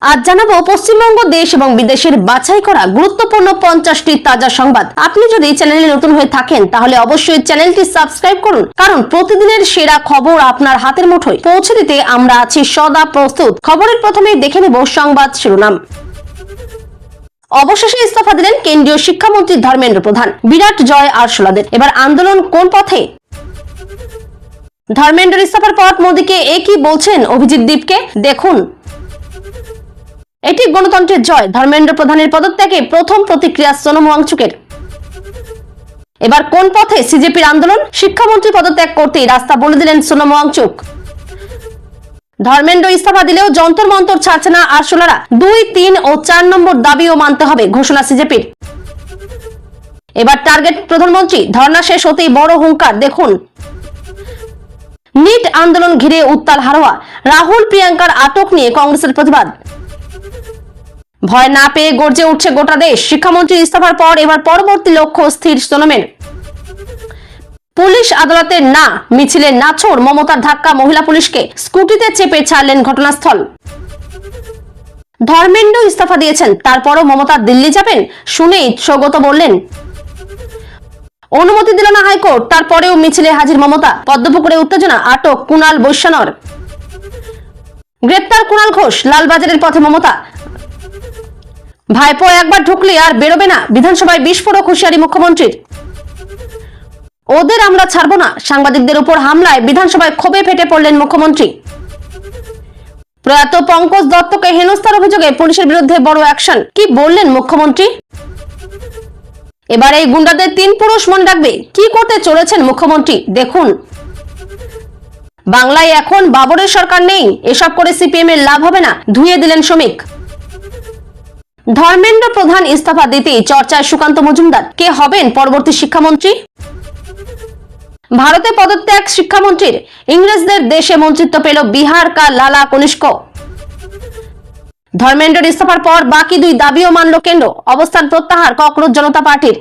আজ জানাবো পশ্চিমবঙ্গ দেশ এবং বিদেশের বাছাই করা গুরুত্বপূর্ণ 50টি তাজা সংবাদ। আপনি যদি চ্যানেলে নতুন হয়ে থাকেন তাহলে অবশ্যই চ্যানেলটি সাবস্ক্রাইব করুন, কারণ প্রতিদিনের সেরা খবর আপনার হাতের মুঠোয় পৌঁছে দিতে আমরা আছি সদা প্রস্তুত। খবরের প্রথমেই দেখে নেব সংবাদ শিরোনাম। অবশেষে ইস্তফা দিলেন কেন্দ্রীয় শিক্ষামন্ত্রী ধর্মেন্দ্র প্রধান। বিরাট জয় আরশোলাদের। এবার আন্দোলন কোন পথে? ধর্মেন্দ্র ইস্তফার পর মোদীকে একই বলছেন অভিজিৎ দীপকে, দেখুন। এটি গণতন্ত্রের জয়। ধর্মেন্দ্র প্রধানের পদত্যাগে প্রথম প্রতিক্রিয়া সোনম ওয়াংচুকের। এবার কোন পথে সিজেপির আন্দোলন? শিক্ষামন্ত্রী পদত্যাগ করতেই রাস্তা বলে দিলেন সোনম ওয়াংচুক। ধর্মেন্দ্র ইস্তফা দিলেও যন্তর মন্তর ছাড়ছে না আরশোলারা। 2, 3 ও 4 নম্বর দাবিও মানতে হবে, ঘোষণা সিজেপির। এবার টার্গেট প্রধানমন্ত্রী। ধর্ণা শেষ হতেই বড় হুঙ্কার, দেখুন। নিট আন্দোলন ঘিরে উত্তাল হারোয়া। রাহুল প্রিয়াঙ্কার আটক নিয়ে কংগ্রেসের প্রতিবাদ। ভয় না পেয়ে গর্জে উঠছে গোটা দেশ। শিক্ষামন্ত্রী ইস্তফার পর এবার পরবর্তী লক্ষ্য স্থির সোনমের। পুলিশ আদালতের না, মিছিলে নাছোড়। মমতার ধাক্কা মহিলা পুলিশকে। স্কুটিতে চেপে ছাড়লেন ঘটনাস্থল। ধর্মেন্দ্র ইস্তফা দিয়েছেন, তারপরও মমতা দিল্লি যাবেন? শুনেই সৌগত বললেন, অনুমতি দিল না হাইকোর্ট, তারপরেও মিছিলে হাজির মমতা। পদ্মপুকুরে উত্তেজনা, আটক কুণাল বৈশ্যনর। গ্রেপ্তার কুণাল ঘোষ। লালবাজারের পথে মমতা। ভাইপো একবার ঢুকলে আর বেরোবে না। বিধানসভায় বিস্ফোরক হুঁশিয়ারি মুখ্যমন্ত্রীর। ওদের আমরা ছাড়বো না। সাংবাদিকদের উপর হামলায় বিধানসভায় ক্ষোভে ফেটে পড়লেন মুখ্যমন্ত্রী। প্রয়াত পঙ্কজ দত্তকে হেনস্থার অভিযোগে পুলিশের বিরুদ্ধে বড় অ্যাকশন। কি বললেন মুখ্যমন্ত্রী? এবার এই গুন্ডাদের 3 পুরুষ মনে রাখবে। কি করতে চলেছেন মুখ্যমন্ত্রী, দেখুন। বাংলায় এখন বাবরের সরকার নেই। এসব করে সিপিএম এর লাভ হবে না, ধুয়ে দিলেন শ্রমিক। ধর্মেন্দ্র প্রধান ইস্তফা দিতেই চর্চায় সুকান্ত মজুমদার। কে হবেন পরবর্তী শিক্ষামন্ত্রী? ভারতে পদত্যাগ শিক্ষামন্ত্রীর। ইংরেজদের দেশে মন্ত্রিত্ব পেল বিহার কা লালা কনিষ্ক। ধর্মেন্দ্র ইস্তফার পর বাকি 2 দাবিও মানল কেন্দ্র। অবস্থান প্রত্যাহার ককরোচ জনতা পার্টির।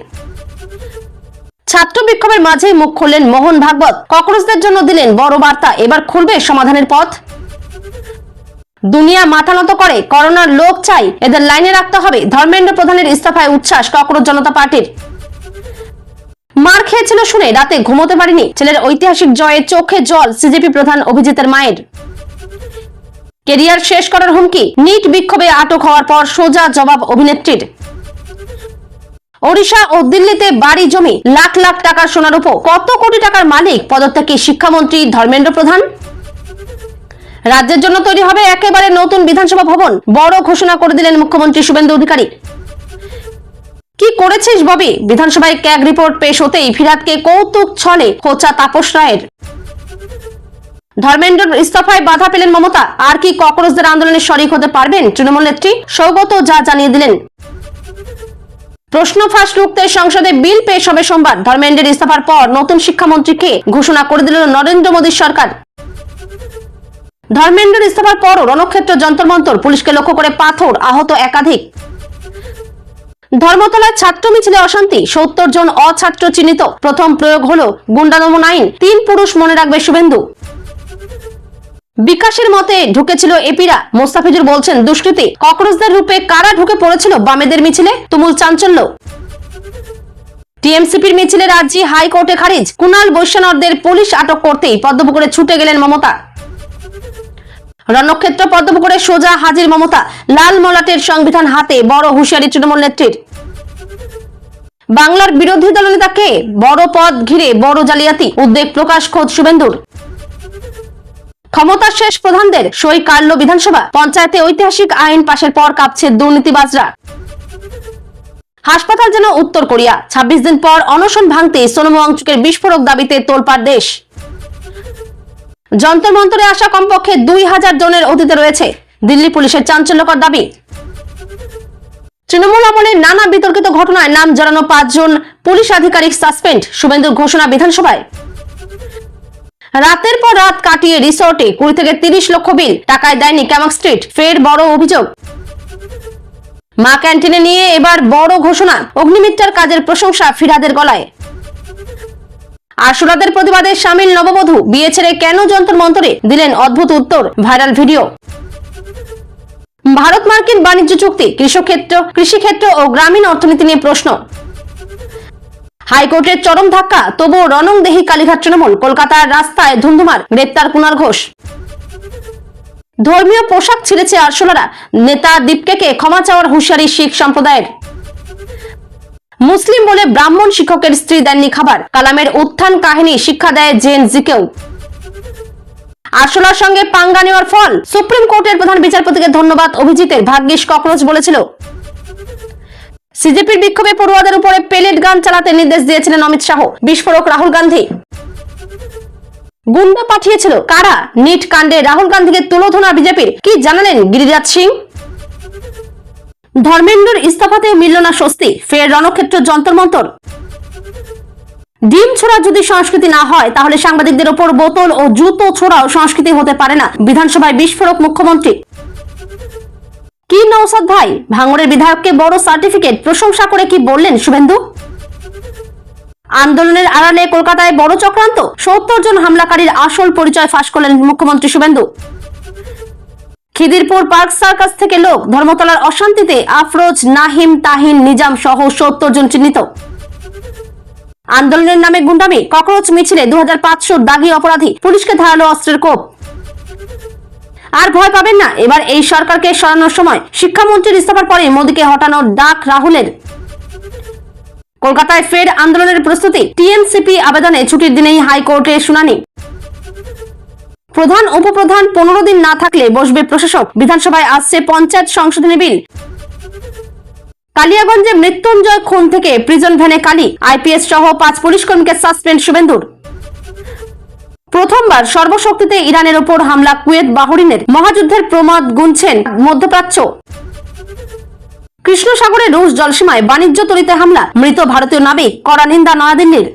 ছাত্র বিক্ষোভের মাঝেই মুখ খুললেন মোহন ভাগবত। ককরোচদের জন্য দিলেন বড় বার্তা। এবার খুলবে সমাধানের পথ। দুনিয়া মাথা নত করে। করোনার লোক চাই, এদের লাইনে রাখতে হবে। ধর্মেন্দ্র প্রধানের ইস্তফায় উচ্ছ্বাস ককরোচ জনতা পার্টির। মার খেয়েছিল শুনে রাতে ঘুমোতে পারিনি। ছেলের ঐতিহাসিক জয়ে চোখে জল সিজেপি প্রধান অভিজিতের মায়ের। কেরিয়ার শেষ করার হুমকি। নিট বিক্ষোভে আটক হওয়ার পর সোজা জবাব অভিনেত্রীর। ওড়িশা ও দিল্লিতে বাড়ি জমি, লাখ লাখ টাকার সোনার উপর। কত কোটি টাকার মালিক পদত্যাগী শিক্ষামন্ত্রী ধর্মেন্দ্র প্রধান। রাজ্যের জন্য তৈরি হবে একেবারে নতুন বিধানসভা ভবন। বড় ঘোষণা করে দিলেন মুখ্যমন্ত্রী শুভেন্দু অধিকারী। কি করেছিস ববি? বিধানসভায় ক্যাগ রিপোর্ট পেশ হতেই ফিরাদকে কৌতুক ছলে খোঁচা তাপস রায়ের। ধর্মেন্দ্র ইস্তফায় বাধা পেলেন মমতা। আর কি ককরোচদের আন্দোলনে শরিক হতে পারবেন তৃণমূল নেত্রী? সৌগত যা জানিয়ে দিলেন। প্রশ্ন ফাঁস রুখতে সংসদে বিল পেশ হবে সোমবার। ধর্মেন্দ্রের ইস্তফার পর নতুন শিক্ষামন্ত্রীকে ঘোষণা করে দিল নরেন্দ্র মোদীর সরকার। ধর্মেন্দ্র ইস্তফার পরও রণক্ষেত্র যন্তর মন্তর। পুলিশকে লক্ষ্য করে পাথর, আহত একাধিক। ধর্মতলায় ছাত্র মিছিলে অশান্তি। 70 জন অছাত্র চিহ্নিত। প্রথম প্রয়োগ হলো গুন্ডা দমন আইন। 3 পুরুষ মনে রাখবে শুভেন্দু। বিকাশের মতে ঢুকেছিল এপিরা। মোস্তাফিজুর বলছেন দুষ্কৃতী। ককরোচদের রূপে কারা ঢুকে পড়েছিল বামেদের মিছিলে? তুমুল চাঞ্চল্য। টিএমসিপির মিছিলে রাজ্যে হাইকোর্টে খারিজ। কুণাল বৈশ্যনরদের পুলিশ আটক করতেই পদ্মপুকুরে ছুটে গেলেন মমতা। রণক্ষেত্র পদ্মপুকুরে সোজা হাজির মমতা। লাল মলাটের সংবিধান হাতে, বড় হুঁশিয়ারি তৃণমূল নেত্রীর। বাংলার বিরোধী দলনেতা কে? বড় পদ ঘিরে বড় জালিয়াতি। উদ্বেগ প্রকাশ খোদ শুভেন্দুর। ক্ষমতা শেষ প্রধানদের। সই কাটল বিধানসভা। পঞ্চায়েতে ঐতিহাসিক আইন পাশের পর কাঁপছে দুর্নীতিবাজরা। হাসপাতাল যেন উত্তর কোরিয়া। 26 দিন পর অনশন ভাঙতে সোনম ওয়াংচুকের বিস্ফোরক দাবিতে তোলপাড় দেশ। যন্তর মন্তরে আসা কমপক্ষে 2000 জনের অতীতে রয়েছে। দিল্লি পুলিশের চাঞ্চল্যকর দাবি। তৃণমূল আমলে নানা বিতর্কিত ঘটনায় নাম জড়ানো 5 জন পুলিশ আধিকারিক সাসপেন্ড। শুভেন্দুর ঘোষণা বিধানসভায়। রাতের পর রাত কাটিয়ে রিসোর্টে 20 থেকে 30 লক্ষ বিল। টাকায় দেয়নি ক্যামাক স্ট্রিট। ফের বড় অভিযোগ। মা ক্যান্টিনে নিয়ে এবার বড় ঘোষণা। অগ্নিমিত্রার কাজের প্রশংসা ফিরাদের গলায়। আরশোলাদের প্রতিবাদে সামিল নববধূ। বিয়ে ছেড়ে কেন যন্তর মন্তরে? দিলেন অদ্ভুত উত্তর। Viral video. ভারত মার্কিন বাণিজ্য চুক্তি, কৃষিক্ষেত্র ও গ্রামীণ অর্থনীতি নিয়ে প্রশ্ন। হাইকোর্টের চরম ধাক্কা, তবুও রণংদেহী কালীঘাট তৃণমূল। কলকাতার রাস্তায় ধুন্ধুমার, গ্রেপ্তার কুনাল ঘোষ। ধর্মীয় পোশাক ছিঁড়েছে আরশোলারা, নেতা দীপকে ক্ষমা চাওয়ার হুঁশিয়ারি শিখ সম্প্রদায়ের। মুসলিম বলে ব্রাহ্মণ শিক্ষকের স্ত্রী দেননি খাবার, কালামের উত্থান কাহিনী শিক্ষা দেয় জেন জিকেও। আরশোলার সঙ্গে পাঙ্গা নেওয়ার ফল, সুপ্রিম কোর্টের প্রধান বিচারপতিকে ধন্যবাদ অভিজিতের, ভাগ্যিস ককরোচ বলেছিল। সিজেপির বিক্ষোভে পড়ুয়াদের উপরে পেলেট গান চালাতে নির্দেশ দিয়েছিলেন অমিত শাহ, বিস্ফোরক রাহুল গান্ধী। গুন্ডা পাঠিয়েছিল কারা? নিট কাণ্ডে রাহুল গান্ধীকে তুলোধনা বিজেপির, কি জানালেন গিরিরাজ সিং? ধর্মেন্দ্রর ইস্তফাতে মিলল না স্বস্তি, ফের রণক্ষেত্র যন্তর মন্তর। ডিম ছোড়া যদি সংস্কৃতি না হয়, তাহলে সাংবাদিকদের ওপর বোতল ও জুতো ছোড়াও সংস্কৃতি হতে পারে না, বিধানসভায় বিস্ফোরক মুখ্যমন্ত্রী। কি নওশাদ ভাই, ভাঙড়ের বিধায়ককে বড় সার্টিফিকেট, প্রশংসা করে কি বললেন শুভেন্দু? আন্দোলনের আড়ালে কলকাতায় বড় চক্রান্ত, 70 জন হামলাকারীর আসল পরিচয় ফাঁস করলেন মুখ্যমন্ত্রী শুভেন্দু। খিদিরপুর পার্ক সার্কাস থেকে লোক, ধর্মতলার অশান্তিতে আফরোজ, নাহিম, তাহিন, নিজাম সহ 70 জন চিহ্নিত। আন্দোলনের নামে গুন্ডামি, ককরোচ মিছিলে 2500 দাগি অপরাধী, পুলিশকে ধারালো অস্ত্রের কোপ। আর ভয় পাবেন না, এবার এই সরকারকে সরানোর সময়। শিক্ষামন্ত্রীর ইস্তফার পরে মোদীকে হটানোর ডাক রাহুলের। কলকাতায় ফের আন্দোলনের প্রস্তুতি, টিএমসিপি আবেদনে ছুটির দিনেই হাইকোর্টে শুনানি। প্রধান উপপ্রধান 15 দিন না থাকলে বসবে প্রশাসক, বিধানসভায় আসছে পঞ্চায়েত সংশোধনী বিল। কালিয়াগঞ্জে মৃত্যুঞ্জয় খুন থেকে প্রিজন ভ্যানে কালি, আইপিএস সহ 5 পুলিশ কর্মীকে সাসপেন্ড শুভেন্দুর। প্রথমবার সর্বশক্তিতে ইরানের ওপর হামলা কুয়েত বাহরিনের, মহাযুদ্ধের প্রমাদ গুনছেন মধ্যপ্রাচ্য। কৃষ্ণ সাগরে রুশ জলসীমায় বাণিজ্য তরিতে হামলা, মৃত ভারতীয় নাবিক, কড়া নিন্দা নয়াদিল্লির।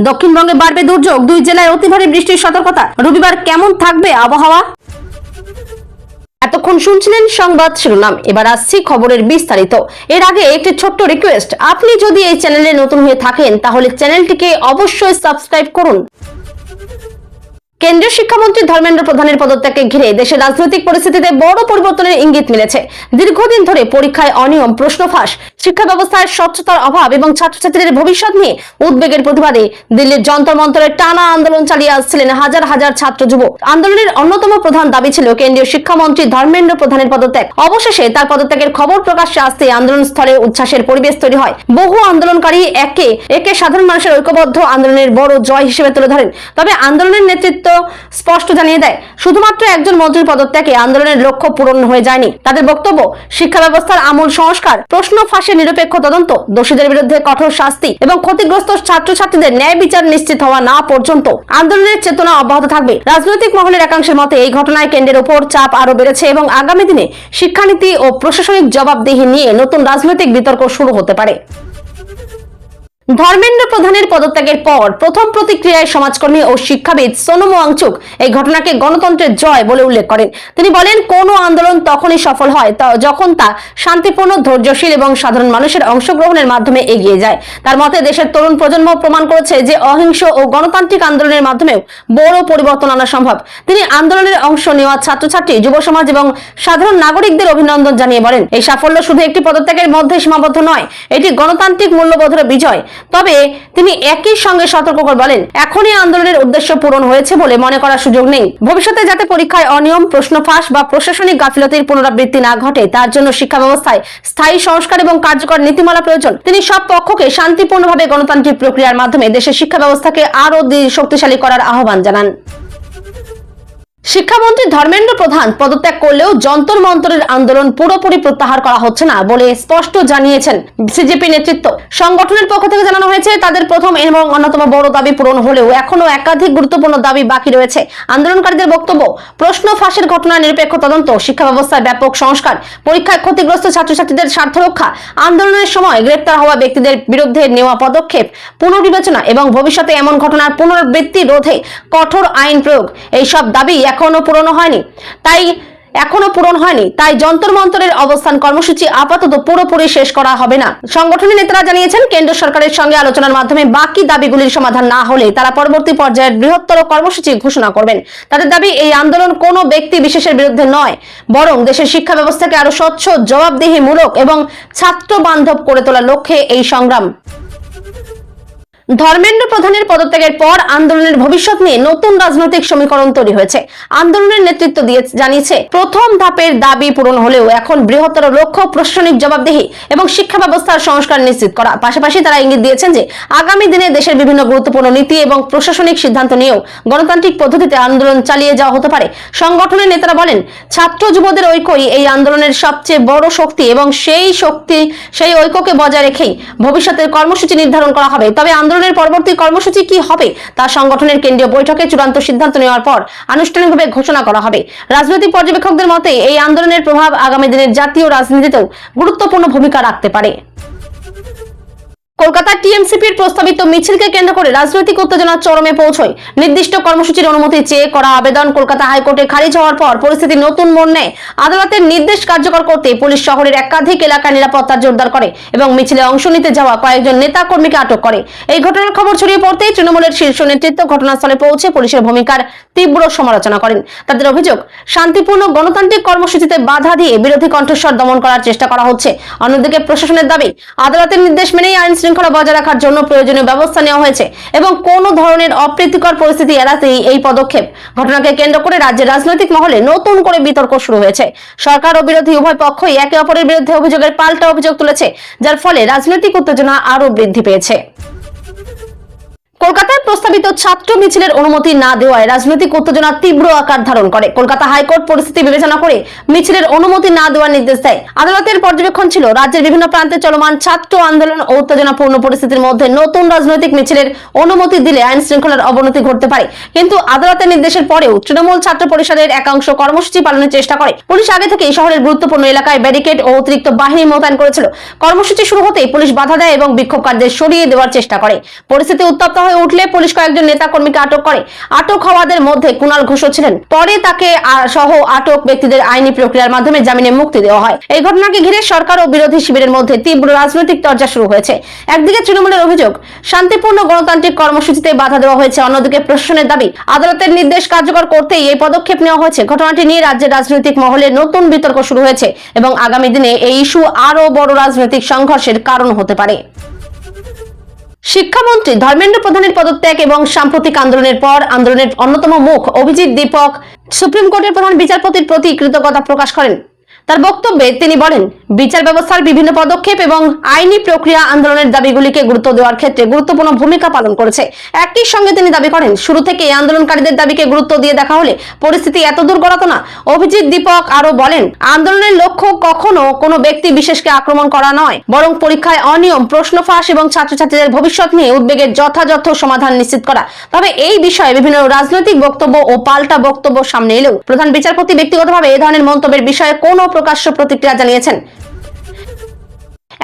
দক্ষিণবঙ্গে বাড়বে দুর্যোগ, 2 জেলায় অতি ভারী বৃষ্টির সতর্কতা, রবিবার কেমন থাকবে আবহাওয়া? এতক্ষণ শুনছিলেন সংবাদ শিরোনাম, এবার আসছি খবরের বিস্তারিত। এর আগে একটি ছোট্ট রিকোয়েস্ট, আপনি যদি এই চ্যানেলে নতুন হয়ে থাকেন তাহলে চ্যানেলটিকে অবশ্যই সাবস্ক্রাইব করুন। কেন্দ্রীয় শিক্ষামন্ত্রী ধর্মেন্দ্র প্রধানের পদত্যাগকে ঘিরে দেশের রাজনৈতিক পরিস্থিতিতে বড় পরিবর্তনের ইঙ্গিত মিলেছে। দীর্ঘদিন ধরে পরীক্ষায় অনিয়ম, প্রশ্ন ফাঁস, শিক্ষা ব্যবস্থায় স্বচ্ছতার অভাব এবং ছাত্রছাত্রীদের ভবিষ্যৎ নিয়ে উদ্বেগের প্রতিবাদে দিল্লির যন্তর মন্তরে টানা আন্দোলন চালিয়ে আসছিলেন হাজার হাজার ছাত্র যুবক। আন্দোলনের অন্যতম প্রধান দাবি ছিল কেন্দ্রীয় শিক্ষামন্ত্রী ধর্মেন্দ্র প্রধানের পদত্যাগ। অবশেষে তার পদত্যাগের খবর প্রকাশ্যে আসতে আন্দোলন স্থলে উচ্ছ্বাসের পরিবেশ তৈরি হয়। বহু আন্দোলনকারী একে একে সাধারণ মানুষের ঐক্যবদ্ধ আন্দোলনের বড় জয় হিসেবে তুলে ধরেন। তবে আন্দোলনের নেতৃত্ব স্পষ্ট জানিয়ে দেয়, শুধুমাত্র একজন মন্ত্রীর পদত্যাগে আন্দোলনের লক্ষ্য পূরণ হয়ে যায়নি। তাদের বক্তব্য, শিক্ষা ব্যবস্থার আমূল সংস্কার, প্রশ্ন ফাঁসের নিরপেক্ষ তদন্ত, দোষীদের বিরুদ্ধে কঠোর শাস্তি এবং ক্ষতিগ্রস্ত ছাত্রছাত্রীদের ন্যায় বিচার নিশ্চিত হওয়া না পর্যন্ত আন্দোলনের চেতনা অব্যাহত থাকবে। রাজনৈতিক মহলের একাংশের মতে এই ঘটনায় কেন্দ্রের উপর চাপ আরো বেড়েছে এবং আগামী দিনে শিক্ষানীতি ও প্রশাসনিক জবাবদিহি নিয়ে নতুন রাজনৈতিক বিতর্ক শুরু হতে পারে। ধর্মেন্দ্র প্রধানের পদত্যাগের পর প্রথম প্রতিক্রিয়ায় সমাজকর্মী ও শিক্ষাবিদ সোনম ওয়াংচুক এই ঘটনাকে গণতন্ত্রের জয় বলে উল্লেখ করেন। তিনি বলেন, কোন আন্দোলন তখনই সফল হয় যখন তা শান্তিপূর্ণ, ধৈর্যশীল এবং সাধারণ মানুষের অংশগ্রহণের মাধ্যমে এগিয়ে যায়। তার মতে দেশের তরুণ প্রজন্ম প্রমাণ করেছে যে অহিংস ও গণতান্ত্রিক আন্দোলনের মাধ্যমেও বড় পরিবর্তন আনা সম্ভব। তিনি আন্দোলনের অংশ নেওয়া ছাত্রছাত্রী, যুব সমাজ এবং সাধারণ নাগরিকদের অভিনন্দন জানিয়ে বলেন, এই সাফল্য শুধু একটি পদত্যাগের মধ্যে সীমাবদ্ধ নয়, এটি গণতান্ত্রিক মূল্যবোধের বিজয়। তবে তিনি একই সঙ্গে সতর্ক করে বলেন, এখনই আন্দোলনের উদ্দেশ্য পূরণ হয়েছে বলে মনে করার সুযোগ নেই। ভবিষ্যতে যাতে পরীক্ষায় অনিয়ম, প্রশ্ন ফাঁস বা প্রশাসনিক গাফিলতির পুনরাবৃত্তি না ঘটে, তার জন্য শিক্ষা ব্যবস্থায় স্থায়ী সংস্কার এবং কার্যকর নীতিমালা প্রয়োজন। তিনি সব পক্ষকে শান্তিপূর্ণভাবে গণতান্ত্রিক প্রক্রিয়ার মাধ্যমে দেশের শিক্ষা ব্যবস্থাকে আরো শক্তিশালী করার আহ্বান জানান। শিক্ষামন্ত্রী ধর্মেন্দ্র প্রধান পদত্যাগ করলেও যন্তর মন্তরের আন্দোলন পুরোপুরি প্রত্যাহার করা হচ্ছে না বলে স্পষ্ট জানিয়েছেন সিজেপি নেতৃত্ব। সংগঠনের পক্ষ থেকে জানানো হয়েছে, তাদের প্রথম এবং অন্যতম বড় দাবি পূরণ হলেও এখনো একাধিক গুরুত্বপূর্ণ দাবি বাকি রয়েছে। আন্দোলনকারীদের বক্তব্য, প্রশ্ন ফাঁসের ঘটনার নিরপেক্ষ তদন্ত, শিক্ষা ব্যবস্থায় ব্যাপক সংস্কার, পরীক্ষায় ক্ষতিগ্রস্ত ছাত্রছাত্রীদের স্বার্থ রক্ষা, আন্দোলনের সময় গ্রেপ্তার হওয়া ব্যক্তিদের বিরুদ্ধে নেওয়া পদক্ষেপ পুনর্বিবেচনা এবং ভবিষ্যতে এমন ঘটনার পুনরাবৃত্তি রোধে কঠোর আইন প্রয়োগ। এইসব দাবি এখনো পূরণ হয়নি। তাই এখনো পূরণ হয়নি, তাই যন্তর মন্তরের অবস্থান কর্মসূচি আপাতত পুরোপুরি শেষ করা হবে না। সংগঠনের নেতারা জানিয়েছেন, কেন্দ্র সরকারের সঙ্গে আলোচনার মাধ্যমে বাকি দাবিগুলির সমাধান না হলে তারা পরবর্তী পর্যায়ের বৃহত্তর কর্মসূচি ঘোষণা করবেন। তাদের দাবি, এই আন্দোলন কোনো ব্যক্তি বিশেষের বিরুদ্ধে নয়, বরং দেশের শিক্ষা ব্যবস্থাকে আরো স্বচ্ছ, জবাবদিহিমূলক এবং ছাত্র বান্ধব করে তোলার লক্ষ্যে এই সংগ্রাম। ধর্মেন্দ্র প্রধানের পদত্যাগের পর আন্দোলনের ভবিষ্যৎ নিয়ে নতুন রাজনৈতিক সমীকরণ তৈরি হয়েছে। আন্দোলনের নেতৃত্ব দিয়ে জানিয়েছে, প্রথম ধাপের দাবি পূরণ হলেও এখন বৃহত্তর লক্ষ্য প্রশাসনিক জবাবদিহি এবং শিক্ষা ব্যবস্থার সংস্কার নিশ্চিত করা। পাশাপাশি তারা ইঙ্গিত দিয়েছেন যে আগামী দিনে দেশের বিভিন্ন গুরুত্বপূর্ণ নীতি এবং প্রশাসনিক সিদ্ধান্ত নিয়েও গণতান্ত্রিক পদ্ধতিতে আন্দোলন চালিয়ে যাওয়া হতে পারে। সংগঠনের নেতারা বলেন, ছাত্র যুবদের ঐক্যই এই আন্দোলনের সবচেয়ে বড় শক্তি এবং সেই ঐক্যকে বজায় রেখেই ভবিষ্যতের কর্মসূচি নির্ধারণ করা হবে। তবে আন্দোলনের পরবর্তী কর্মসূচি কি হবে তা সংগঠনের কেন্দ্রীয় বৈঠকে চূড়ান্ত সিদ্ধান্ত নেওয়ার পর আনুষ্ঠানিকভাবে ঘোষণা করা হবে। রাজনৈতিক পর্যবেক্ষকদের মতে এই আন্দোলনের প্রভাব আগামী দিনের জাতীয় রাজনীতিতেও গুরুত্বপূর্ণ ভূমিকা রাখতে পারে। কলকাতা টিএমসিপির প্রস্তাবিত মিছিলকে কেন্দ্র করে রাজনৈতিক উত্তেজনা চরমে পৌঁছয়। নির্দিষ্ট কর্মসূচির অনুমতি চেয়ে করা আবেদন কলকাতা হাইকোর্টে খারিজ হওয়ার পর পরিস্থিতি নতুন মোড় নেয়। আদালতের নির্দেশ কার্যকর করতে পুলিশ শহরের একাধিক এলাকায় নিরাপত্তা জোরদার করে এবং মিছিলে অংশ নিতে যাওয়া কয়েকজন নেতা কর্মীকে আটক করে। এই ঘটনার খবর ছড়িয়ে পড়তেই তৃণমূলের শীর্ষ নেতৃত্ব ঘটনাস্থলে পৌঁছে পুলিশের ভূমিকার তীব্র সমালোচনা করেন। তাদের অভিযোগ, শান্তিপূর্ণ গণতান্ত্রিক কর্মসূচিতে বাধা দিয়ে বিরোধী কণ্ঠস্বর দমন করার চেষ্টা করা হচ্ছে। অন্যদিকে প্রশাসনের দাবি, আদালতের নির্দেশ মেনেই আইন শৃঙ্খলা বজায় রাখার জন্য প্রয়োজনীয় ব্যবস্থা নেওয়া হয়েছে এবং কোনো ধরনের অপ্রীতিকর পরিস্থিতি এড়াতেই এই পদক্ষেপ। ঘটনাকে কেন্দ্র করে রাজ্যের রাজনৈতিক মহলে নতুন করে বিতর্ক শুরু হয়েছে। সরকার ও বিরোধী উভয় পক্ষই একে অপরের বিরুদ্ধে অভিযোগের পাল্টা অভিযোগ তুলেছে, যার ফলে রাজনৈতিক উত্তেজনা আরো বৃদ্ধি পেয়েছে। কলকাতায় প্রস্তাবিত ছাত্র মিছিলের অনুমতি না দেওয়ায় রাজনৈতিক উত্তেজনা তীব্র আকার ধারণ করে। কলকাতা হাইকোর্ট পরিস্থিতি বিবেচনা করে মিছিলের অনুমতি না দেওয়ার নির্দেশ দেয়। আদালতের পর্যবেক্ষণ ছিল, রাজ্যের বিভিন্ন প্রান্তে চলমান ছাত্র আন্দোলন ও উত্তেজনাপূর্ণ পরিস্থিতির মধ্যে নতুন রাজনৈতিক মিছিলের অনুমতি দিলে আইন শৃঙ্খলার অবনতি ঘটতে পারে। কিন্তু আদালতের নির্দেশের পরেও তৃণমূল ছাত্র পরিষদের একাংশ কর্মসূচি পালনের চেষ্টা করে। পুলিশ আগে থেকেই শহরের গুরুত্বপূর্ণ এলাকায় ব্যারিকেড ও অতিরিক্ত বাহিনী মোতায়েন করেছিল। কর্মসূচি শুরু হতেই পুলিশ বাধা দেয় এবং বিক্ষোভকারীদের সরিয়ে দেওয়ার চেষ্টা করে। পরিস্থিতি উত্তপ্ত হয়ে উঠলে পুলিশ কয়েকজন নেতা কর্মীকে আটক করে। আটক হওয়াদের মধ্যে কুণাল ঘোষও ছিলেন। পরে তাকে সহ আটক ব্যক্তিদের আইনি প্রক্রিয়ার মাধ্যমে জামিনে মুক্তি দেওয়া হয়। এই ঘটনাকে ঘিরে সরকার ও বিরোধী শিবিরের মধ্যে তীব্র রাজনৈতিক চর্চা শুরু হয়েছে। একদিকে তৃণমূলের অভিযোগ, শান্তিপূর্ণ গণতান্ত্রিক কর্মসূচিতে বাধা দেওয়া হয়েছে। অন্যদিকে প্রশাসনের দাবি, আদালতের নির্দেশ কার্যকর করতেই এই পদক্ষেপ নেওয়া হয়েছে। ঘটনাটি নিয়ে রাজ্যের রাজনৈতিক মহলে নতুন বিতর্ক শুরু হয়েছে এবং আগামী দিনে এই ইস্যু আরো বড় রাজনৈতিক সংঘর্ষের কারণ হতে পারে। শিক্ষামন্ত্রী ধর্মেন্দ্র প্রধানের পদত্যাগ এবং সাম্প্রতিক আন্দোলনের পর আন্দোলনের অন্যতম মুখ অভিজিৎ দীপক সুপ্রিম কোর্টের প্রধান বিচারপতির প্রতি কৃতজ্ঞতা প্রকাশ করেন। তার বক্তব্যে তিনি বলেন, বিচার ব্যবস্থার বিভিন্ন পদক্ষেপ এবং আইনি প্রক্রিয়া আন্দোলনের দাবিগুলিকে গুরুত্ব দেওয়ার ক্ষেত্রে গুরুত্বপূর্ণ ভূমিকা পালন করেছে। একই সঙ্গে তিনি দাবি করেন, শুরু থেকে আন্দোলনকারীদের দাবিকে গুরুত্ব দিয়ে দেখা হলে পরিস্থিতি এত দূর গড়াতো না। অভিজিৎ দীপক আরো বলেন, আন্দোলনের লক্ষ্য কখনো কোনো ব্যক্তি বিশেষকে আক্রমণ করা নয়, বরং পরীক্ষায় অনিয়ম, প্রশ্ন ফাঁস এবং ছাত্রছাত্রীদের ভবিষ্যৎ নিয়ে উদ্বেগের যথাযথ সমাধান নিশ্চিত করা। তবে এই বিষয়ে বিভিন্ন রাজনৈতিক বক্তব্য ও পাল্টা বক্তব্য সামনে এলেও প্রধান বিচারপতি ব্যক্তিগতভাবে এই ধরনের মন্তব্যের বিষয়ে কোনো প্রকাশ্য প্রতিক্রিয়া জানিয়েছেন।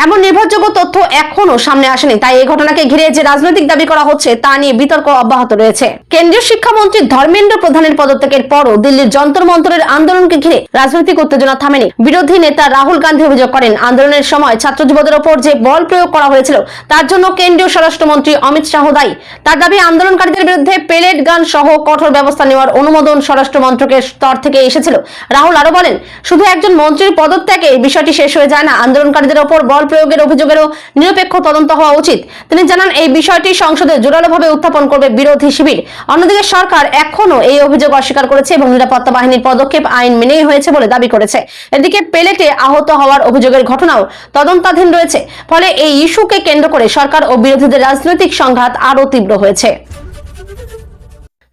এমন নির্ভরযোগ্য তথ্য এখনো সামনে আসেনি, তাই এই ঘটনাকে ঘিরে যে রাজনৈতিক দাবি করা হচ্ছে তা নিয়ে বিতর্ক অব্যাহত রয়েছে। কেন্দ্রীয় শিক্ষামন্ত্রী ধর্মেন্দ্র প্রধানের পদত্যাগের পরও দিল্লির যন্তর মন্তরের আন্দোলনকে ঘিরে রাজনৈতিক উত্তেজনা থামেনি। বিরোধী নেতা রাহুল গান্ধী অভিযোগ করেন, আন্দোলনের সময় ছাত্র যুবদের ওপর যে বল প্রয়োগ করা হয়েছিল তার জন্য কেন্দ্রীয় স্বরাষ্ট্রমন্ত্রী অমিত শাহ দায়ী। তার দাবি, আন্দোলনকারীদের বিরুদ্ধে পেলেট গান সহ কঠোর ব্যবস্থা নেওয়ার অনুমোদন স্বরাষ্ট্র মন্ত্রকের স্তর থেকে এসেছিল। রাহুল আরো বলেন, শুধু একজন মন্ত্রীর পদত্যাগে বিষয়টি শেষ হয়ে যায় না, আন্দোলনকারীদের ওপর বল প্রয়োগের অভিযোগেরও নিরপেক্ষ তদন্ত হওয়া উচিত। তিনি জানান, এই বিষয়টি সংসদে জোরালোভাবে উত্থাপন করবে বিরোধী শিবির। অন্যদিকে সরকার এখনো এই অভিযোগ অস্বীকার করেছে এবং নিরাপত্তা বাহিনীর পদক্ষেপ আইন মেনেই হয়েছে বলে দাবি করেছে। এদিকে পেলেটে আহত হওয়ার অভিযোগের ঘটনাও তদন্তাধীন রয়েছে। ফলে এই ইস্যুকে কেন্দ্র করে সরকার ও বিরোধীদের রাজনৈতিক সংঘাত আরো তীব্র হয়েছে।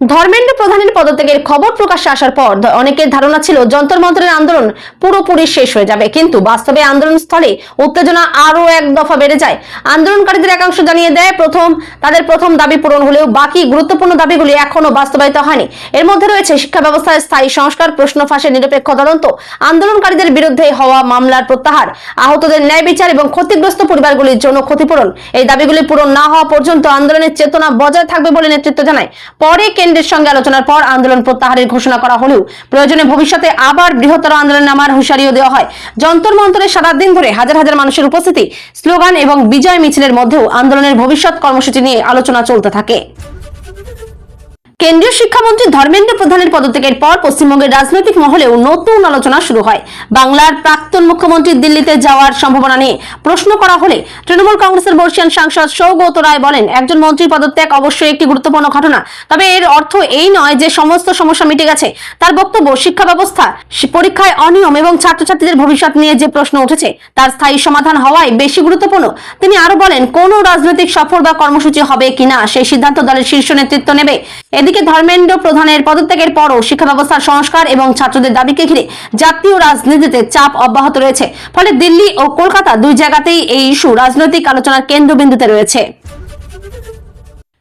ধর্মেন্দ্র প্রধানের পদত্যাগের খবর প্রকাশ্যে আসার পর অনেকের ধারণা ছিল যন্তর মন্তরের আন্দোলন পুরোপুরি শেষ হয়ে যাবে, কিন্তু বাস্তবে আন্দোলন স্থলে উত্তেজনা আরো এক দফা বেড়ে যায়। আন্দোলনকারীদের একাংশ জানিয়ে দেয়, তাদের প্রথম দাবি পূরণ হলেও বাকি গুরুত্বপূর্ণ দাবিগুলি এখনো বাস্তবায়িত হয়নি। এর মধ্যে রয়েছে শিক্ষা ব্যবস্থায় স্থায়ী সংস্কার, প্রশ্ন ফাঁসের নিরপেক্ষ তদন্ত, আন্দোলনকারীদের বিরুদ্ধে হওয়া মামলার প্রত্যাহার, আহতদের ন্যায় বিচার এবং ক্ষতিগ্রস্ত পরিবারগুলির জন্য ক্ষতিপূরণ। এই দাবিগুলি পূরণ না হওয়া পর্যন্ত আন্দোলনের চেতনা বজায় থাকবে বলে নেতৃত্ব জানায়। পরে কেন্দ্রের সঙ্গে আলোচনার পর আন্দোলন প্রত্যাহারের ঘোষণা করা হলেও প্রয়োজনে ভবিষ্যতে আবার বৃহত্তর আন্দোলন নামার হুঁশিয়ারিও দেওয়া হয়। যন্তর মন্তরে সারা দিন ধরে হাজার হাজার মানুষের উপস্থিতি, স্লোগান এবং বিজয় মিছিলের মধ্যেও আন্দোলনের ভবিষ্যৎ কর্মসূচি নিয়ে আলোচনা চলতে থাকে। কেন্দ্রীয় শিক্ষামন্ত্রী ধর্মেন্দ্র প্রধানের পদত্যাগের পর পশ্চিমবঙ্গের রাজনৈতিক মহলেও নতুন আলোচনা শুরু হয়। বাংলার প্রাক্তন মুখ্যমন্ত্রী দিল্লিতে যাওয়ার সম্ভাবনা নিয়ে প্রশ্ন করা হলে তৃণমূল কংগ্রেসের বর্ষিয়ান সাংসদ সৌগত রায় বলেন, একজন মন্ত্রীর পদত্যাগ অবশ্যই একটি গুরুত্বপূর্ণ ঘটনা, তবে এর অর্থ এই নয় যে সমস্ত সমস্যা মিটে গেছে। তার বক্তব্য, শিক্ষা ব্যবস্থা, পরীক্ষায় অনিয়ম এবং ছাত্রছাত্রীদের ভবিষ্যৎ নিয়ে যে প্রশ্ন উঠেছে তার স্থায়ী সমাধান হওয়াই বেশি গুরুত্বপূর্ণ। তিনি আরো বলেন, কোন রাজনৈতিক সফর বা কর্মসূচি হবে কিনা সেই সিদ্ধান্ত দলের শীর্ষ নেতৃত্ব নেবে। এদিকে ধর্মেন্দ্র প্রধানের পদত্যাগের পরও শিক্ষা ব্যবস্থার সংস্কার এবং ছাত্রদের দাবিকে ঘিরে জাতীয় রাজনীতিতে চাপ অব্যাহত রয়েছে। ফলে দিল্লি ও কলকাতা দুই জায়গাতেই এই ইস্যু রাজনৈতিক আলোচনার কেন্দ্রবিন্দুতে রয়েছে।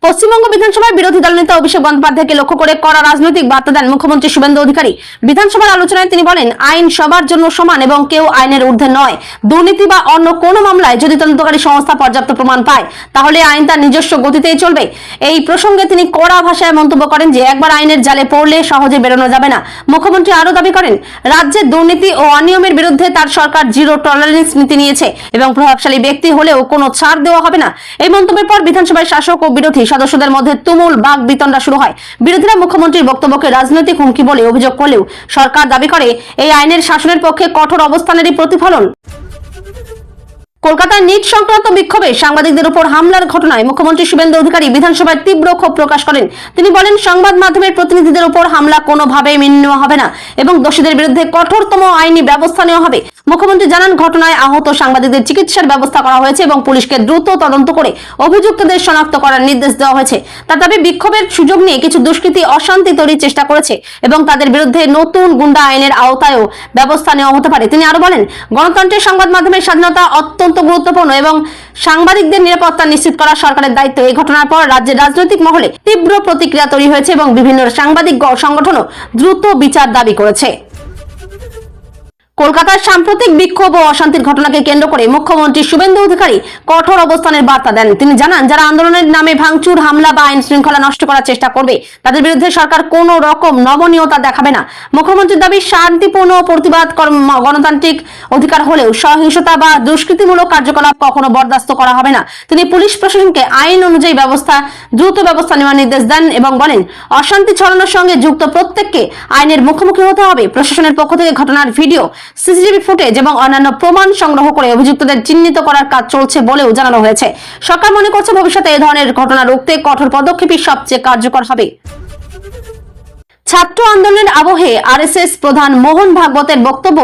পশ্চিমবঙ্গ বিধানসভার বিরোধী দলনেতা অভিষেক বন্দ্যোপাধ্যায়কে লক্ষ্য করে কড়া রাজনৈতিক বার্তা দেন মুখ্যমন্ত্রী শুভেন্দু অধিকারী। বিধানসভার আলোচনায় তিনি বলেন, আইন সবার জন্য সমান এবং কেউ আইনের ঊর্ধ্বে নয়। দুর্নীতি বা অন্য কোনো মামলায় যদি তদন্তকারী সংস্থা পর্যাপ্ত প্রমাণ পায় তাহলে আইন তার নিজস্ব গতিতেই চলবে। এই প্রসঙ্গে তিনি কড়া ভাষায় মন্তব্য করেন যে একবার আইনের জালে পড়লে সহজে বেরোনো যাবে না। মুখ্যমন্ত্রী আরো দাবি করেন, রাজ্যে দুর্নীতি ও অনিয়মের বিরুদ্ধে তার সরকার জিরো টলারেন্স নীতি নিয়েছে এবং প্রভাবশালী ব্যক্তি হলেও কোনো ছাড় দেওয়া হবে না। এই মন্তব্যের পর বিধানসভায় শাসক ও বিরোধী সদস্যদের মধ্যে তুমুল বাক বিতণ্ডা শুরু হয়। বিরোধীরা মুখ্যমন্ত্রীর বক্তব্যকে রাজনৈতিক হুমকি বলে অভিযোগ করলেও সরকার দাবি করে এই আইনের শাসনের পক্ষে কঠোর অবস্থানেরই প্রতিফলন। কলকাতায় নিট সংক্রান্ত বিক্ষোভে সাংবাদিকদের উপর হামলার ঘটনায় মুখ্যমন্ত্রী শুভেন্দু অধিকারী বিধানসভায় তীব্র ক্ষোভ প্রকাশ করেন। তিনি বলেন, সংবাদ মাধ্যমের প্রতিনিধিদের উপর হামলা কোনোভাবেই মেনে নেওয়া হবে না এবং দোষীদের বিরুদ্ধে কঠোরতম আইনি ব্যবস্থা নেওয়া হবে। মুখ্যমন্ত্রী জানান, ঘটনায় আহত সাংবাদিকদের চিকিৎসার ব্যবস্থা করা হয়েছে এবং পুলিশকে দ্রুত তদন্ত করে অভিযুক্তদের শনাক্ত করার নির্দেশ দেওয়া হয়েছে। তার দাবি, বিক্ষোভের সুযোগ নিয়ে কিছু দুষ্কৃতী অশান্তি তৈরির চেষ্টা করেছে এবং তাদের বিরুদ্ধে নতুন গুন্ডা আইনের আওতায়ও ব্যবস্থা নেওয়া হতে পারে। তিনি আরো বলেন, গণতন্ত্রের সংবাদ মাধ্যমের স্বাধীনতা অত্যন্ত গুরুত্বপূর্ণ এবং সাংবাদিকদের নিরাপত্তা নিশ্চিত করা সরকারের দায়িত্ব। এই ঘটনার পর রাজ্যের রাজনৈতিক মহলে তীব্র প্রতিক্রিয়া তৈরি হয়েছে এবং বিভিন্ন সাংবাদিক সংগঠনও দ্রুত বিচার দাবি করেছে। কলকাতার সাম্প্রতিক বিক্ষোভ ও অশান্তির ঘটনাকে কেন্দ্র করে মুখ্যমন্ত্রী শুভেন্দু অধিকারী কঠোর অবস্থানের বার্তা দেন। তিনি জানান, যারা আন্দোলনের নামে ভাঙচুর, হামলা বা আইন শৃঙ্খলা নষ্ট করার চেষ্টা করবে তাদের বিরুদ্ধে সরকার কোনো রকম নমনীয়তা দেখাবে না। মুখ্যমন্ত্রীর দাবি, শান্তিপূর্ণ প্রতিবাদ গণতান্ত্রিক অধিকার হলেও সহিংসতা বা দুষ্কৃতিমূলক কার্যকলাপ কখনো বরদাস্ত করা হবে না। তিনি পুলিশ প্রশাসনকে আইন অনুযায়ী দ্রুত ব্যবস্থা নেওয়ার নির্দেশ দেন এবং বলেন, অশান্তি ছড়ানোর সঙ্গে যুক্ত প্রত্যেককে আইনের মুখোমুখি হতে হবে। প্রশাসনের পক্ষ থেকে ঘটনার ভিডিও, সিসিটিভি ফুটেজ এবং অন্যান্য প্রমাণ সংগ্রহ করে অভিযুক্তদের চিহ্নিত করার কাজ চলছে বলেও জানানো হয়েছে। সরকার মনে করছে ভবিষ্যতে এই ধরনের ঘটনা রুখতে কঠোর পদক্ষেপই সবচেয়ে কার্যকর হবে। ছাত্র আন্দোলনের আবহে আরএসএস প্রধান মোহন ভাগবতের বক্তব্য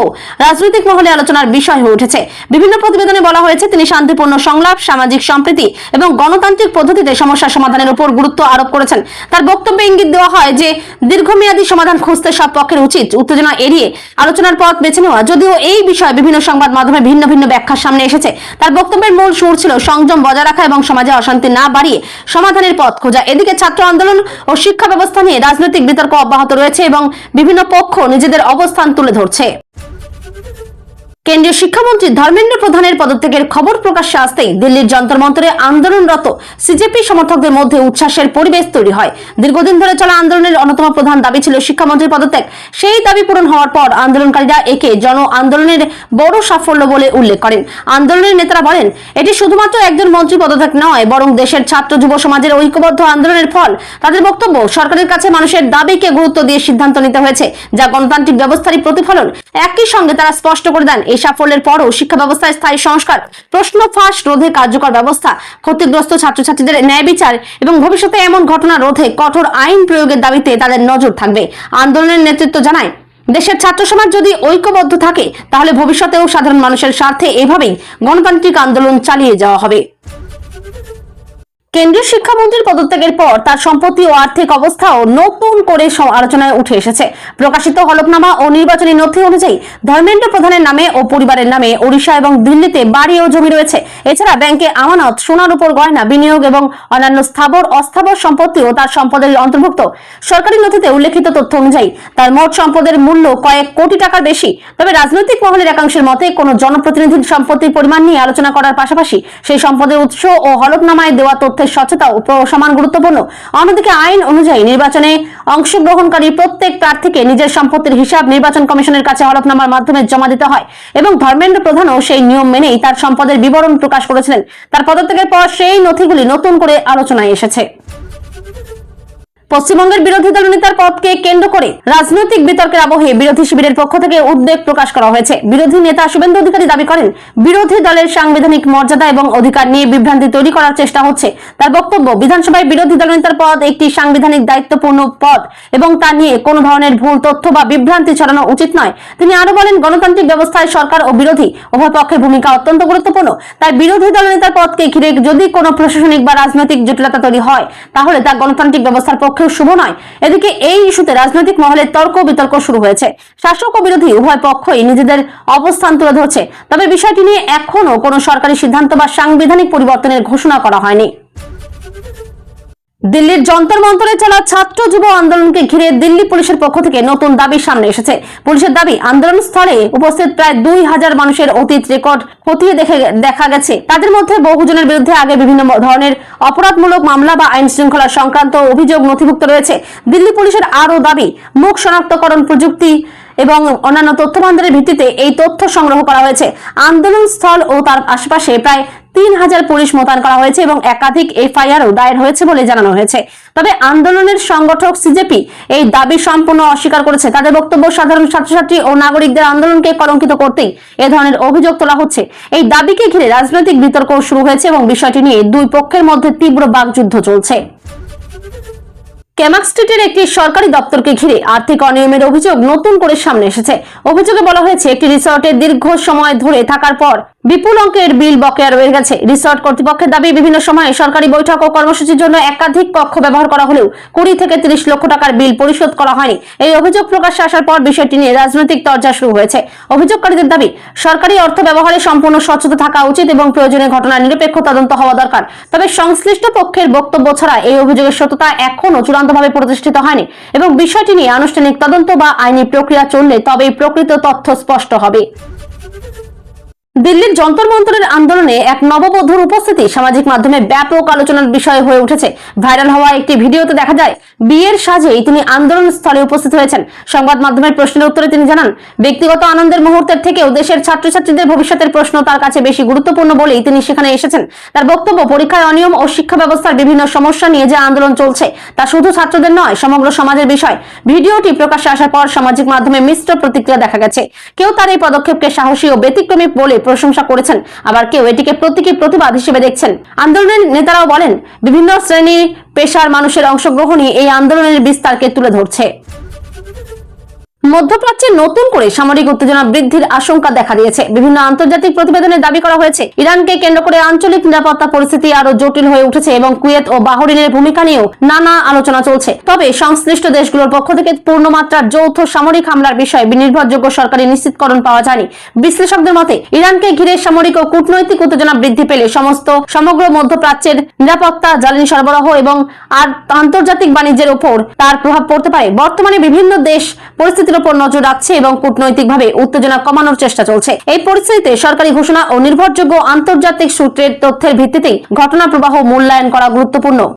রাজনৈতিক মহলে আলোচনার বিষয় হয়ে উঠেছে। বিভিন্ন প্রতিবেদনে বলা হয়েছে, তিনি শান্তিপূর্ণ সংলাপ, সামাজিক সম্প্রীতি এবং গণতান্ত্রিক পদ্ধতিতে সমস্যা সমাধানের উপর গুরুত্ব আরোপ করেছেন। তার বক্তব্যে ইঙ্গিত দেওয়া হয় যে দীর্ঘমেয়াদী সমাধান খুঁজতে সব পক্ষের উচিত উত্তেজনা এড়িয়ে আলোচনার পথ বেছে নেওয়া। যদিও এই বিষয়ে বিভিন্ন সংবাদ মাধ্যমে ভিন্ন ভিন্ন ব্যাখ্যার সামনে এসেছে, তার বক্তব্যের মূল সুর ছিল সংযম বজায় রাখা এবং সমাজে অশান্তি না বাড়িয়ে সমাধানের পথ খোঁজা। এদিকে ছাত্র আন্দোলন ও শিক্ষা ব্যবস্থা নিয়ে রাজনৈতিক বিতর্ক অব্যাহত রয়েছে এবং বিভিন্ন পক্ষ নিজেদের অবস্থান তুলে ধরছে। কেন্দ্রীয় শিক্ষামন্ত্রী ধর্মেন্দ্র প্রধানের পদত্যাগের খবর প্রকাশ্যে আসতেই দিল্লির যন্তর মন্তরে আন্দোলনরত সিজেপি সমর্থকদের মধ্যে উচ্ছ্বাসের পরিবেশ তৈরি হয়। দীর্ঘদিন ধরে চলা আন্দোলনের অন্যতম প্রধান দাবি ছিল শিক্ষামন্ত্রীর পদত্যাগ। সেই দাবি পূরণ হওয়ার পর আন্দোলনকারীরা একে জন আন্দোলনের বড় সাফল্য বলে উল্লেখ করেন। আন্দোলনের নেতারা বলেন, এটি শুধুমাত্র একজন মন্ত্রী পদত্যাগ নয়, বরং দেশের ছাত্র যুব সমাজের ঐক্যবদ্ধ আন্দোলনের ফল। তাদের বক্তব্য, সরকারের কাছে মানুষের দাবিকে গুরুত্ব দিয়ে সিদ্ধান্ত নিতে হয়েছে, যা গণতান্ত্রিক ব্যবস্থারই প্রতিফলন। একই সঙ্গে তারা স্পষ্ট করে দেন, এই সাফল্যের পরও শিক্ষা ব্যবস্থায় স্থায়ী সংস্কার, প্রশ্ন ফাঁস রোধে কার্যকর ব্যবস্থা, ক্ষতিগ্রস্ত ছাত্রছাত্রীদের ন্যায় বিচার এবং ভবিষ্যতে এমন ঘটনা রোধে কঠোর আইন প্রয়োগের দাবিতে তাদের নজর থাকবে। আন্দোলনের নেতৃত্ব জানায়, দেশের ছাত্র সমাজ যদি ঐক্যবদ্ধ থাকে তাহলে ভবিষ্যতেও সাধারণ মানুষের স্বার্থে এভাবেই গণতান্ত্রিক আন্দোলন চালিয়ে যাওয়া হবে। কেন্দ্রীয় শিক্ষামন্ত্রীর পদত্যাগের পর তার সম্পত্তি ও আর্থিক অবস্থাও নতুন করে আলোচনায় উঠে এসেছে। প্রকাশিত হলফনামা ও নির্বাচনী নথি অনুযায়ী ধর্মেন্দ্র প্রধানের নামে ও পরিবারের নামে ওড়িশা এবং দিল্লিতে বাড়ি ও জমি রয়েছে। এছাড়া ব্যাংকে আমানত, সোনার উপর গয়না, বিনিয়োগ এবং অন্যান্য স্থাবর অস্থাবর সম্পত্তিও তার সম্পদের অন্তর্ভুক্ত। সরকারি নথিতে উল্লেখিত তথ্য অনুযায়ী তার মোট সম্পদের মূল্য কয়েক কোটি টাকার বেশি। তবে রাজনৈতিক মহলের একাংশের মতে কোনো জনপ্রতিনিধির সম্পত্তির পরিমাণ নিয়ে আলোচনা করার পাশাপাশি সেই সম্পদের উৎস ও হলফনামায় দেওয়া তথ্যের পক্ষের স্বচ্ছতা ও সমান গুরুত্বপূর্ণ। অন্যদিকে আইন অনুযায়ী নির্বাচনে অংশগ্রহণকারী প্রত্যেক প্রার্থীকে নিজের সম্পত্তির হিসাব নির্বাচন কমিশনের কাছে হলফনামার মাধ্যমে জমা দিতে হয় এবং ধর্মেন্দ্র প্রধানও সেই নিয়ম মেনেই তার সম্পদের বিবরণ প্রকাশ করেছিলেন। তার পদত্যাগের পর সেই নথিগুলি নতুন করে আলোচনায় এসেছে। পশ্চিমবঙ্গের বিরোধী দল নেতার পদকে কেন্দ্র করে রাজনৈতিক বিতর্কের আবহে বিরোধী শিবিরের পক্ষ থেকে উদ্বেগ প্রকাশ করা হয়েছে। বিরোধী নেতা শুভেন্দু অধিকারী দাবি করেন, বিরোধী দলের সাংবিধানিক মর্যাদা এবং অধিকার নিয়ে বিভ্রান্তি তৈরি করার চেষ্টা হচ্ছে। তার বক্তব্য, বিধানসভায় বিরোধী দল নেতার পদ একটি সাংবিধানিক দায়িত্বপূর্ণ পদ এবং তা নিয়ে কোনো ধরনের ভুল তথ্য বা বিভ্রান্তি ছড়ানো উচিত নয়। তিনি আরো বলেন, গণতান্ত্রিক ব্যবস্থায় সরকার ও বিরোধী উভয় পক্ষের ভূমিকা অত্যন্ত গুরুত্বপূর্ণ। তাই বিরোধী দল নেতার পদকে ঘিরে যদি কোনো প্রশাসনিক বা রাজনৈতিক জটিলতা তৈরি হয় তাহলে তা গণতান্ত্রিক ব্যবস্থার পক্ষেও শুভ নয়। এদিকে এই ইস্যুতে রাজনৈতিক মহলে তর্ক বিতর্ক শুরু হয়েছে। শাসক ও বিরোধী উভয় পক্ষই নিজেদের অবস্থান তুলে ধরছে। তবে বিষয়টি নিয়ে এখনো কোনো সরকারি সিদ্ধান্ত বা সাংবিধানিক পরিবর্তনের ঘোষণা করা হয়নি। দিল্লির যন্তর মন্তরে চলা ছাত্র যুব আন্দোলনকে ঘিরে দিল্লি পুলিশের পক্ষ থেকে নতুন দাবি সামনে এসেছে। পুলিশের দাবি, আন্দোলন স্থলে উপস্থিত প্রায় 2000 মানুষের অতীত রেকর্ড খতিয়ে দেখা গেছে। তাদের মধ্যে বহুজনের বিরুদ্ধে আগে বিভিন্ন ধরনের অপরাধমূলক মামলা বা আইন শৃঙ্খলা সংক্রান্ত অভিযোগ নথিভুক্ত রয়েছে। দিল্লি পুলিশের আরও দাবি, মুখ শনাক্তকরণ প্রযুক্তি এবং অন্যান্য তথ্য ভান্ডারের ভিত্তিতে এই তথ্য সংগ্রহ করা হয়েছে। আন্দোলন স্থল ও তার আশেপাশে প্রায় 3000 পুলিশ মোতায়েন করা হয়েছে এবং একাধিক এফআইআরও দায়ের হয়েছে বলে জানানো হয়েছে। তবে আন্দোলনের সংগঠক সিজেপি এই দাবি সম্পূর্ণ অস্বীকার করেছে। তাদের বক্তব্য, সাধারণ ছাত্রছাত্রী ও নাগরিকদের আন্দোলনকে কলঙ্কিত করতেই এ ধরনের অভিযোগ তোলা হচ্ছে। এই দাবিকে ঘিরে রাজনৈতিক বিতর্ক শুরু হয়েছে এবং বিষয়টি নিয়ে দুই পক্ষের মধ্যে তীব্র বাকযুদ্ধ চলছে। কেমাক স্ট্রিটের একটি সরকারি দপ্তরকে ঘিরে আর্থিক অনিয়মের অভিযোগ নতুন করে সামনে এসেছে। অভিযোগে বলা হয়েছে, একটি রিসর্টে দীর্ঘ সময় ধরে থাকার পর বিপুল অঙ্কের বিল বকেয়া রয়ে গেছে। রিসর্ট কর্তৃপক্ষের দাবি, বিভিন্ন সময়ে সরকারি বৈঠক ও কর্মসূচির জন্য একাধিক কক্ষ ব্যবহার করা হলেও 20 থেকে 30 লক্ষ টাকার বিল পরিশোধ করা হয়নি। এই অভিযোগ প্রকাশ্যে আসার পর বিষয়টি নিয়ে রাজনৈতিক তরজা শুরু হয়েছে। অভিযোগকারীদের দাবি, সরকারি অর্থ ব্যবহারে সম্পূর্ণ স্বচ্ছতা থাকা উচিত এবং প্রয়োজনীয় ঘটনার নিরপেক্ষ তদন্ত হওয়া দরকার। তবে সংশ্লিষ্ট পক্ষের বক্তব্য ছাড়া এই অভিযোগের সত্যতা এখনো চূড়ান্তভাবে প্রতিষ্ঠিত হয়নি এবং বিষয়টি নিয়ে আনুষ্ঠানিক তদন্ত বা আইনি প্রক্রিয়া চললে তবেই প্রকৃত তথ্য স্পষ্ট হবে। দিল্লির যন্তর মন্তরের আন্দোলনে এক নববধূর উপস্থিতি সামাজিক মাধ্যমে ব্যাপক আলোচনার বিষয় হয়ে উঠেছে। ভাইরাল হওয়া একটি ভিডিওতে দেখা যায়, বিয়ের সাজেই তিনি আন্দোলন স্থলে উপস্থিত হয়েছেন। সংবাদ মাধ্যমের প্রশ্নের উত্তরে তিনি জানান, ব্যক্তিগত আনন্দের মুহূর্তের থেকেও দেশের ছাত্রছাত্রীদের ভবিষ্যতের প্রশ্ন তার কাছে বেশি গুরুত্বপূর্ণ বলেই তিনি সেখানে এসেছেন। তার বক্তব্য, পরীক্ষায় অনিয়ম ও শিক্ষা ব্যবস্থার বিভিন্ন সমস্যা নিয়ে যে আন্দোলন চলছে তা শুধু ছাত্রদের নয়, সমগ্র সমাজের বিষয়। ভিডিওটি প্রকাশ্যে আসার পর সামাজিক মাধ্যমে মিশ্র প্রতিক্রিয়া দেখা গেছে। কেউ তার এই পদক্ষেপকে সাহসী ও ব্যতিক্রমী বলে প্রশংসা করেছেন, আবার কেউ এটিকে প্রতীকী প্রতিবাদ হিসেবে দেখছেন। আন্দোলনের নেতারাও বলেন, বিভিন্ন শ্রেণী পেশার মানুষের অংশগ্রহণই এই আন্দোলনের বিস্তারকে তুলে ধরছে। মধ্যপ্রাচ্যে নতুন করে সামরিক উত্তেজনা বৃদ্ধির আশঙ্কা দেখা দিয়েছে। বিভিন্ন আন্তর্জাতিক প্রতিবেদনে দাবি করা হয়েছে, ইরানকে কেন্দ্র করে আঞ্চলিক নিরাপত্তা পরিস্থিতি আরো জটিল হয়ে উঠেছে এবং কুয়েত ও বাহরিনের ভূমিকা নিয়েও নানা আলোচনা চলছে। তবে সংশ্লিষ্ট দেশগুলোর পক্ষ থেকে পূর্ণমাত্রার যৌথ সামরিক হামলার বিষয়ে নির্ভরযোগ্য সরকারি নিশ্চিতকরণ পাওয়া যায়নি। বিশ্লেষকদের মতে, ইরানকে ঘিরে সামরিক ও কূটনৈতিক উত্তেজনা বৃদ্ধি পেলে সমগ্র মধ্যপ্রাচ্যের নিরাপত্তা, জ্বালানি সরবরাহ এবং আন্তর্জাতিক বাণিজ্যের উপর তার প্রভাব পড়তে পারে। বর্তমানে বিভিন্ন দেশ পরিস্থিতির উপর নজর রাখছে এবং কূটনৈতিকভাবে উত্তেজনা কমানোর চেষ্টা চলছে। এই পরিস্থিতিতে সরকারি ঘোষণা ও নির্ভরযোগ্য আন্তর্জাতিক সূত্রের তথ্যের ভিত্তিতেই ঘটনা প্রবাহ মূল্যায়ন করা গুরুত্বপূর্ণ।